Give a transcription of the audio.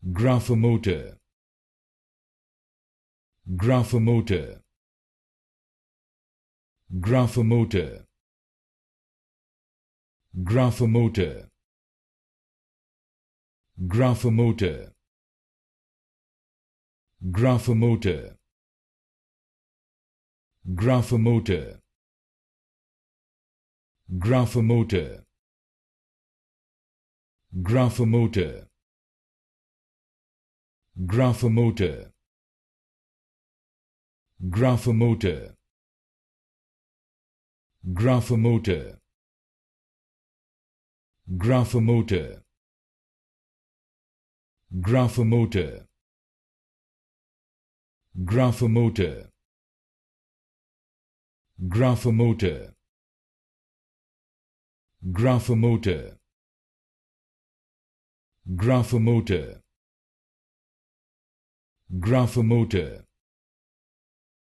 Graphomotor. Graphomotor. Graphomotor. Graphomotor. Graphomotor. Graphomotor. Graphomotor. Graphomotor. Graphomotor. Graphomotor. Graphomotor. Graphomotor. Graphomotor. Graphomotor. Graphomotor. Graphomotor. Graphomotor. Graphomotor. Graphomotor.